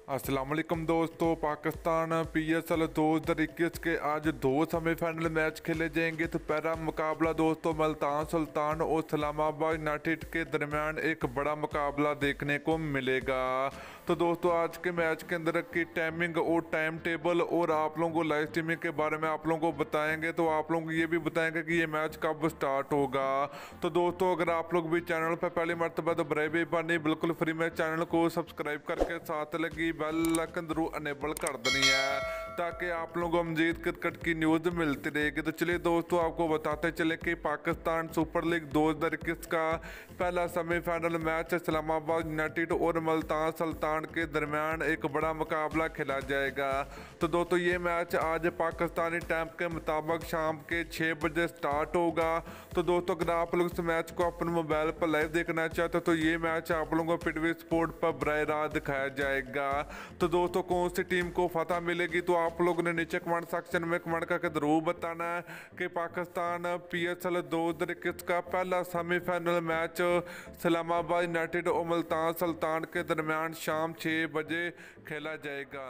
अस्सलाम वालेकुम दोस्तों। पाकिस्तान PSL 2021 के आज दो सेमीफाइनल मैच खेले जाएंगे। तो पहला मुकाबला दोस्तों मुल्तान सुल्तान और इस्लामाबाद यूनाइटेड के दरमियान एक बड़ा मुकाबला देखने को मिलेगा। तो दोस्तों आज के मैच के अंदर की टाइमिंग और टाइम टेबल और आप लोगों को लाइव स्ट्रीमिंग के बारे में आप लोगों को बताएंगे। तो आप लोगों को ये भी बताएंगे कि ये मैच कब स्टार्ट होगा। तो दोस्तों अगर आप लोग भी चैनल पर पहली मरतबा तो बराए बानी बिल्कुल फ्री में चैनल को सब्सक्राइब करके साथ लगी बेल आइकन जरूर अनेबल कर देनी है ताकि आप लोगों को मजीद क्रिकेट की न्यूज़ मिलती रहेगी। तो चलिए दोस्तों आपको बताते चले कि पाकिस्तान सुपर लीग 2021 का पहला सेमीफाइनल मैच इस्लामाबाद यूनाइटेड और मुल्तान सुल्तान के दरमियान एक बड़ा मुकाबला खेला जाएगा। तो दोस्तों ये मैच आज पाकिस्तानी टाइम के मुताबिक शाम के 6 बजे स्टार्ट होगा। तो दोस्तों अगर आप लोग इस मैच को अपने मोबाइल पर लाइव देखना चाहते हो तो ये मैच आप लोगों को पीटीवी स्पोर्ट पर बराह रास्त दिखाया जाएगा। तो दोस्तों कौन सी टीम को फतह मिलेगी तो आप लोगों ने नीचे कमेंट सेक्शन में कमेंट करके जरूर बताना है कि पाकिस्तान PSL 2021 का पहला सेमीफाइनल मैच इस्लामाबाद यूनाइटेड और मुल्तान सुल्तान के दरमियान शाम 6 बजे खेला जाएगा।